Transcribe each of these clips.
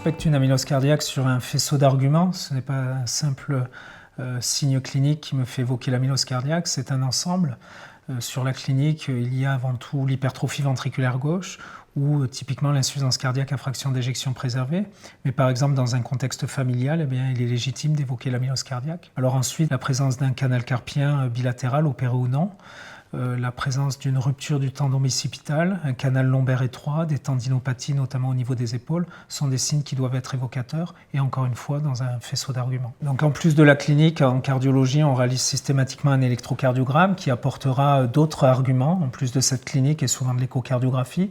suspecte une amylose cardiaque sur un faisceau d'arguments. Ce n'est pas un simple signe clinique qui me fait évoquer l'amylose cardiaque, c'est un ensemble. Sur la clinique, il y a avant tout l'hypertrophie ventriculaire gauche ou typiquement l'insuffisance cardiaque à fraction d'éjection préservée. Mais par exemple, dans un contexte familial, eh bien, il est légitime d'évoquer l'amylose cardiaque. Alors ensuite, la présence d'un canal carpien bilatéral, opéré ou non, la présence d'une rupture du tendon bicipital, un canal lombaire étroit, des tendinopathies, notamment au niveau des épaules, sont des signes qui doivent être évocateurs, et encore une fois, dans un faisceau d'arguments. Donc en plus de la clinique, en cardiologie, on réalise systématiquement un électrocardiogramme qui apportera d'autres arguments, en plus de cette clinique et souvent de l'échocardiographie.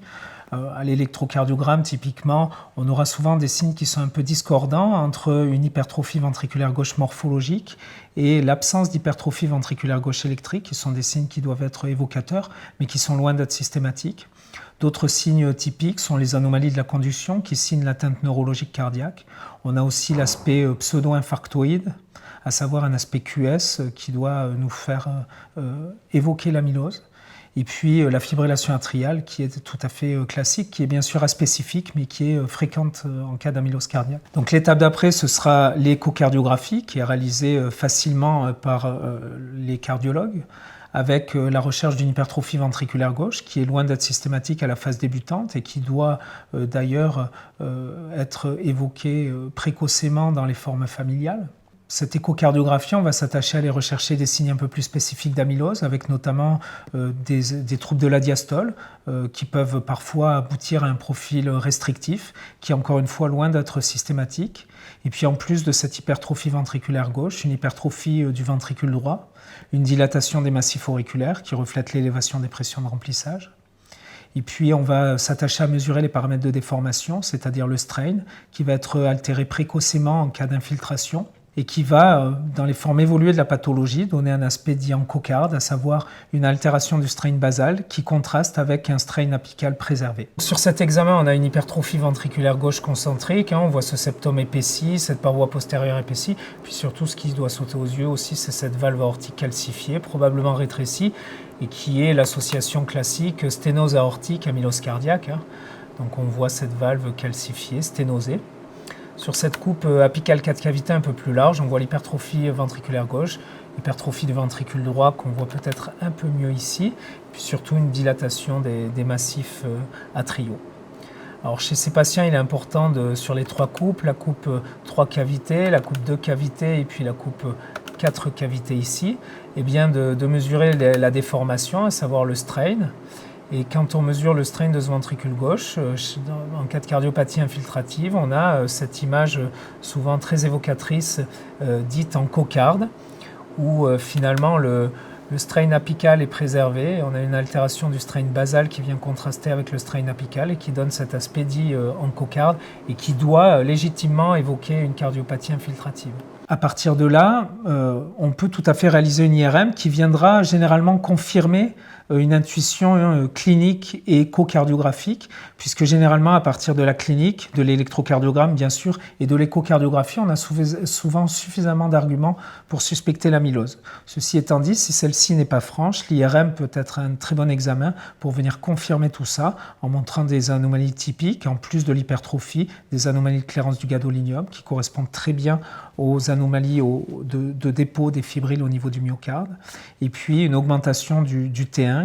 À l'électrocardiogramme, typiquement, on aura souvent des signes qui sont un peu discordants entre une hypertrophie ventriculaire gauche morphologique et l'absence d'hypertrophie ventriculaire gauche électrique, qui sont des signes qui doivent être évocateurs, mais qui sont loin d'être systématiques. D'autres signes typiques sont les anomalies de la conduction, qui signent l'atteinte neurologique cardiaque. On a aussi l'aspect pseudo-infarctoïde, à savoir un aspect QS qui doit nous faire évoquer l'amylose. Et puis la fibrillation atriale qui est tout à fait classique, qui est bien sûr aspécifique, mais qui est fréquente en cas d'amylose cardiaque. Donc l'étape d'après, ce sera l'échocardiographie, qui est réalisée facilement par les cardiologues, avec la recherche d'une hypertrophie ventriculaire gauche, qui est loin d'être systématique à la phase débutante et qui doit d'ailleurs être évoquée précocement dans les formes familiales. Cette échocardiographie, on va s'attacher à aller rechercher des signes un peu plus spécifiques d'amylose, avec notamment des troubles de la diastole, qui peuvent parfois aboutir à un profil restrictif, qui est encore une fois loin d'être systématique. Et puis en plus de cette hypertrophie ventriculaire gauche, une hypertrophie du ventricule droit, une dilatation des massifs auriculaires, qui reflète l'élévation des pressions de remplissage. Et puis, on va s'attacher à mesurer les paramètres de déformation, c'est-à-dire le strain, qui va être altéré précocement en cas d'infiltration, et qui va, dans les formes évoluées de la pathologie, donner un aspect dit en cocarde, à savoir une altération du strain basal qui contraste avec un strain apical préservé. Sur cet examen, on a une hypertrophie ventriculaire gauche concentrique, on voit ce septum épaissi, cette paroi postérieure épaissie, puis surtout ce qui doit sauter aux yeux aussi, c'est cette valve aortique calcifiée, probablement rétrécie, et qui est l'association classique sténose aortique, amylose cardiaque. Donc on voit cette valve calcifiée, sténosée. Sur cette coupe apicale 4 cavités un peu plus large, on voit l'hypertrophie ventriculaire gauche, l'hypertrophie du ventricule droit qu'on voit peut-être un peu mieux ici, puis surtout une dilatation des massifs atriaux. Alors chez ces patients, il est important sur les trois coupes, la coupe 3 cavités, la coupe 2 cavités et puis la coupe 4 cavités ici, et bien de mesurer la déformation, à savoir le strain. Et quand on mesure le strain de ce ventricule gauche, en cas de cardiopathie infiltrative, on a cette image souvent très évocatrice, dite en cocarde, où finalement le strain apical est préservé. On a une altération du strain basal qui vient contraster avec le strain apical et qui donne cet aspect dit en cocarde et qui doit légitimement évoquer une cardiopathie infiltrative. À partir de là, on peut tout à fait réaliser une IRM qui viendra généralement confirmer une intuition clinique et échocardiographique, puisque généralement à partir de la clinique, de l'électrocardiogramme bien sûr, et de l'échocardiographie, on a souvent suffisamment d'arguments pour suspecter l'amylose. Ceci étant dit, si celle-ci n'est pas franche, l'IRM peut être un très bon examen pour venir confirmer tout ça en montrant des anomalies typiques, en plus de l'hypertrophie, des anomalies de clairance du gadolinium qui correspondent très bien aux anomalies de dépôt des fibrilles au niveau du myocarde, et puis une augmentation du T1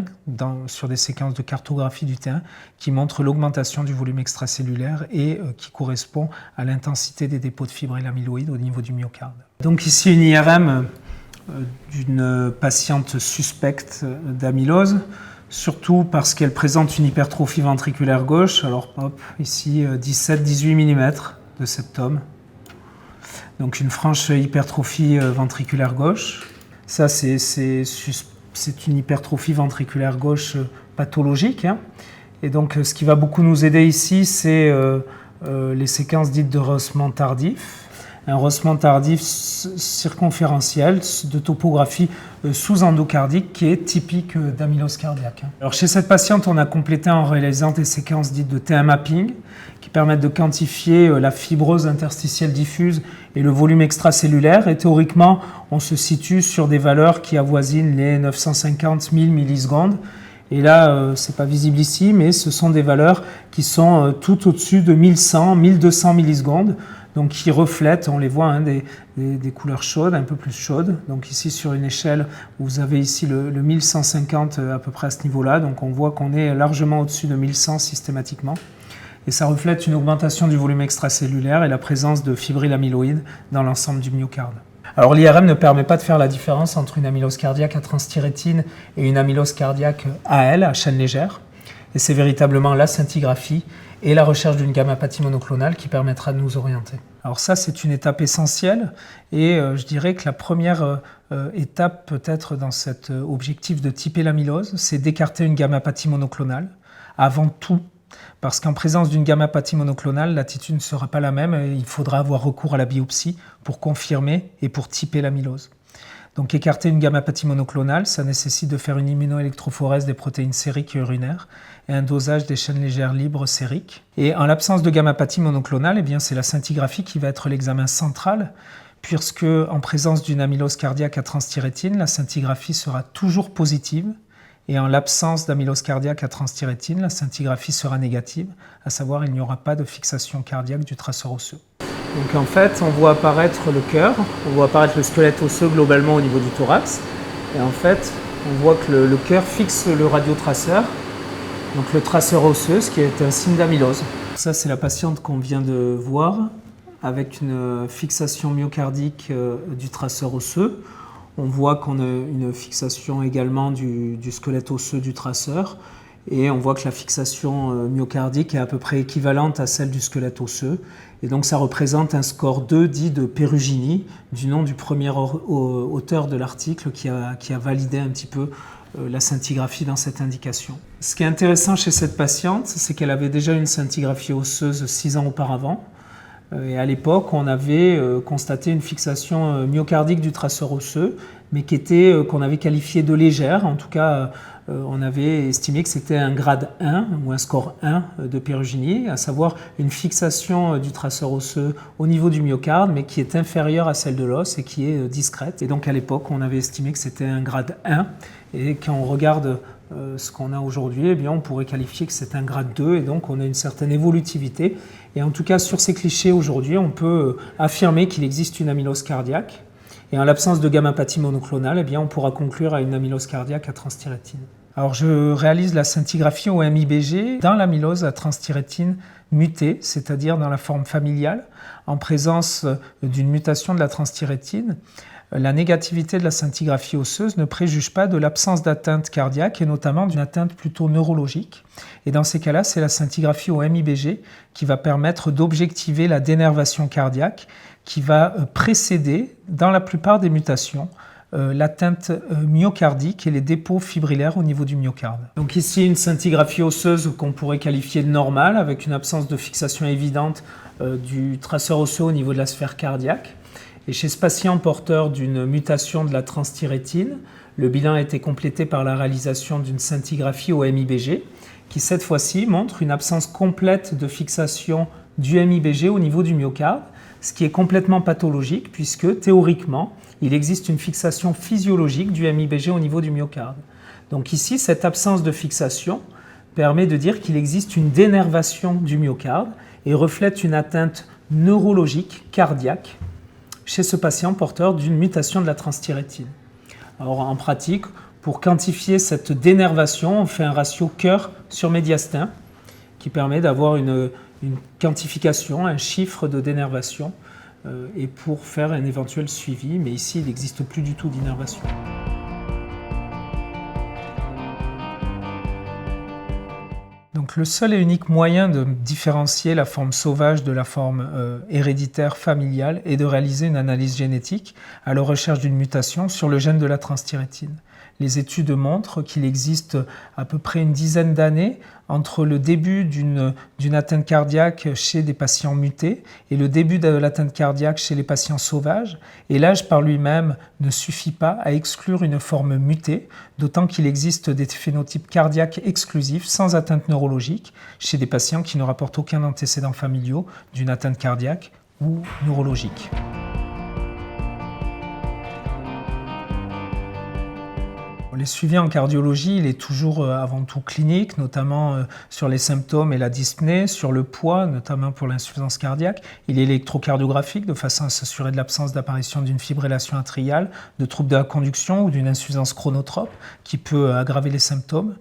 sur des séquences de cartographie du T1 qui montrent l'augmentation du volume extracellulaire et qui correspond à l'intensité des dépôts de fibrilles amyloïdes au niveau du myocarde. Donc ici une IRM d'une patiente suspecte d'amylose, surtout parce qu'elle présente une hypertrophie ventriculaire gauche. Alors hop, ici 17-18 mm de septum. Donc une franche hypertrophie ventriculaire gauche. Ça, c'est une hypertrophie ventriculaire gauche pathologique. Et donc ce qui va beaucoup nous aider ici, c'est les séquences dites de rehaussement tardif. Un rehaussement tardif circonférentiel de topographie sous-endocardique qui est typique d'amylose cardiaque. Alors chez cette patiente, on a complété en réalisant des séquences dites de T1 mapping qui permettent de quantifier la fibrose interstitielle diffuse et le volume extracellulaire. Et théoriquement, on se situe sur des valeurs qui avoisinent les 950 000 millisecondes. Et là, ce n'est pas visible ici, mais ce sont des valeurs qui sont tout au-dessus de 1100, 1200 millisecondes, donc qui reflètent, on les voit, hein, des couleurs chaudes, un peu plus chaudes. Donc ici, sur une échelle, vous avez ici le 1150 à peu près à ce niveau-là, donc on voit qu'on est largement au-dessus de 1100 systématiquement. Et ça reflète une augmentation du volume extracellulaire et la présence de fibrilles dans l'ensemble du myocarde. Alors l'IRM ne permet pas de faire la différence entre une amylose cardiaque à transthyrétine et une amylose cardiaque AL, à chaîne légère. Et c'est véritablement la scintigraphie et la recherche d'une gamma-pathie monoclonale qui permettra de nous orienter. Alors ça, c'est une étape essentielle et je dirais que la première étape peut-être dans cet objectif de typer l'amylose, c'est d'écarter une gamma-pathie monoclonale avant tout. Parce qu'en présence d'une gamma-pathie monoclonale, l'attitude ne sera pas la même et il faudra avoir recours à la biopsie pour confirmer et pour typer l'amylose. Donc écarter une gamma-pathie monoclonale, ça nécessite de faire une immunoélectrophorèse des protéines sériques et urinaires et un dosage des chaînes légères libres sériques. Et en l'absence de gamma-pathie monoclonale, eh bien, c'est la scintigraphie qui va être l'examen central, puisque en présence d'une amylose cardiaque à transthyrétine, la scintigraphie sera toujours positive. Et en l'absence d'amylose cardiaque à transthyrétine, la scintigraphie sera négative, à savoir il n'y aura pas de fixation cardiaque du traceur osseux. Donc en fait, on voit apparaître le cœur, on voit apparaître le squelette osseux globalement au niveau du thorax. Et en fait, on voit que le cœur fixe le radiotraceur, donc le traceur osseux, ce qui est un signe d'amylose. Ça, c'est la patiente qu'on vient de voir, avec une fixation myocardique du traceur osseux. On voit qu'on a une fixation également du squelette osseux du traceur et on voit que la fixation myocardique est à peu près équivalente à celle du squelette osseux. Et donc ça représente un score 2 dit de Perugini, du nom du premier auteur de l'article qui a validé un petit peu la scintigraphie dans cette indication. Ce qui est intéressant chez cette patiente, c'est qu'elle avait déjà une scintigraphie osseuse 6 ans auparavant. Et à l'époque, on avait constaté une fixation myocardique du traceur osseux, mais qu'on avait qualifiée de légère. En tout cas, on avait estimé que c'était un grade 1 ou un score 1 de Perugini, à savoir une fixation du traceur osseux au niveau du myocarde, mais qui est inférieure à celle de l'os et qui est discrète. Et donc à l'époque, on avait estimé que c'était un grade 1. Et quand on regarde ce qu'on a aujourd'hui, eh bien, on pourrait qualifier que c'est un grade 2 et donc on a une certaine évolutivité. Et en tout cas, sur ces clichés aujourd'hui, on peut affirmer qu'il existe une amylose cardiaque. Et en l'absence de gamma-pathie monoclonale, eh bien, on pourra conclure à une amylose cardiaque à transthyrétine. Alors, je réalise la scintigraphie au MIBG dans l'amylose à transthyrétine mutée, c'est-à-dire dans la forme familiale, en présence d'une mutation de la transthyrétine. La négativité de la scintigraphie osseuse ne préjuge pas de l'absence d'atteinte cardiaque et notamment d'une atteinte plutôt neurologique. Et dans ces cas-là, c'est la scintigraphie au MIBG qui va permettre d'objectiver la dénervation cardiaque qui va précéder, dans la plupart des mutations, l'atteinte myocardique et les dépôts fibrillaires au niveau du myocarde. Donc ici, une scintigraphie osseuse qu'on pourrait qualifier de normale avec une absence de fixation évidente du traceur osseux au niveau de la sphère cardiaque. Et chez ce patient porteur d'une mutation de la transthyrétine, le bilan a été complété par la réalisation d'une scintigraphie au MIBG qui cette fois-ci montre une absence complète de fixation du MIBG au niveau du myocarde, ce qui est complètement pathologique puisque théoriquement, il existe une fixation physiologique du MIBG au niveau du myocarde. Donc ici, cette absence de fixation permet de dire qu'il existe une dénervation du myocarde et reflète une atteinte neurologique cardiaque chez ce patient porteur d'une mutation de la transthyrétine. Alors en pratique, pour quantifier cette dénervation, on fait un ratio cœur sur médiastin qui permet d'avoir une quantification, un chiffre de dénervation et pour faire un éventuel suivi, mais ici il n'existe plus du tout d'innervation. Donc le seul et unique moyen de différencier la forme sauvage de la forme héréditaire familiale est de réaliser une analyse génétique à la recherche d'une mutation sur le gène de la transthyrétine. Les études montrent qu'il existe à peu près une dizaine d'années entre le début d'une atteinte cardiaque chez des patients mutés et le début de l'atteinte cardiaque chez les patients sauvages. Et l'âge par lui-même ne suffit pas à exclure une forme mutée, d'autant qu'il existe des phénotypes cardiaques exclusifs sans atteinte neurologique chez des patients qui ne rapportent aucun antécédent familial d'une atteinte cardiaque ou neurologique. les suivis en cardiologie, il est toujours avant tout clinique, notamment sur les symptômes et la dyspnée, sur le poids, notamment pour l'insuffisance cardiaque. Il est électrocardiographique de façon à s'assurer de l'absence d'apparition d'une fibrillation atriale, de troubles de la conduction ou d'une insuffisance chronotrope qui peut aggraver les symptômes.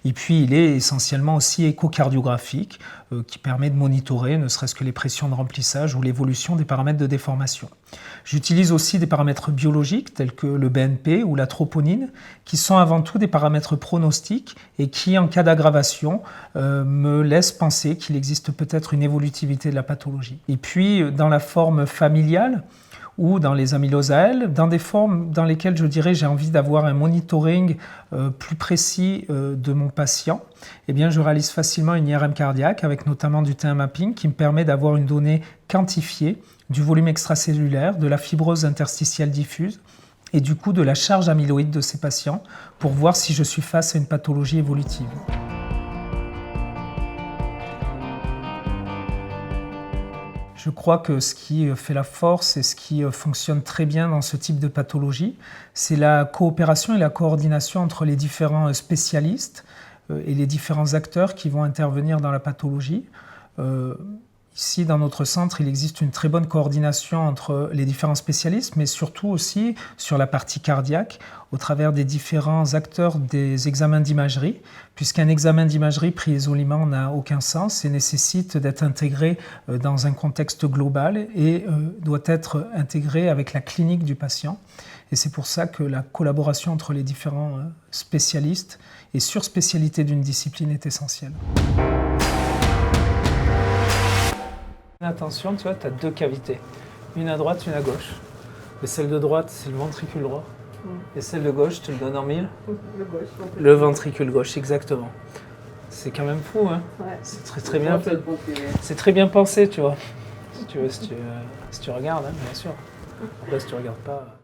Et puis il est essentiellement aussi échocardiographique qui permet de monitorer ne serait-ce que les pressions de remplissage ou l'évolution des paramètres de déformation. J'utilise aussi des paramètres biologiques tels que le BNP ou la troponine qui sont avant tout des paramètres pronostiques et qui, en cas d'aggravation, me laissent penser qu'il existe peut-être une évolutivité de la pathologie. Et puis, dans la forme familiale, ou dans les amyloses AL, dans des formes dans lesquelles je dirais j'ai envie d'avoir un monitoring plus précis de mon patient, eh bien, je réalise facilement une IRM cardiaque avec notamment du T1 mapping qui me permet d'avoir une donnée quantifiée du volume extracellulaire, de la fibrose interstitielle diffuse et du coup de la charge amyloïde de ces patients pour voir si je suis face à une pathologie évolutive. Je crois que ce qui fait la force et ce qui fonctionne très bien dans ce type de pathologie, c'est la coopération et la coordination entre les différents spécialistes et les différents acteurs qui vont intervenir dans la pathologie. Ici, dans notre centre, il existe une très bonne coordination entre les différents spécialistes, mais surtout aussi sur la partie cardiaque, au travers des différents acteurs des examens d'imagerie, puisqu'un examen d'imagerie pris isolément n'a aucun sens et nécessite d'être intégré dans un contexte global et doit être intégré avec la clinique du patient. Et c'est pour ça que la collaboration entre les différents spécialistes et surspécialités d'une discipline est essentielle. Attention, tu vois, tu as deux cavités, une à droite, une à gauche. Et celle de droite, c'est le ventricule droit. Et celle de gauche, tu le donnes en mille. Le ventricule gauche, exactement. C'est quand même fou, hein. Ouais. C'est très bien fait. C'est très bien pensé, tu vois. Si tu regardes, hein, bien sûr. Après, si tu regardes pas...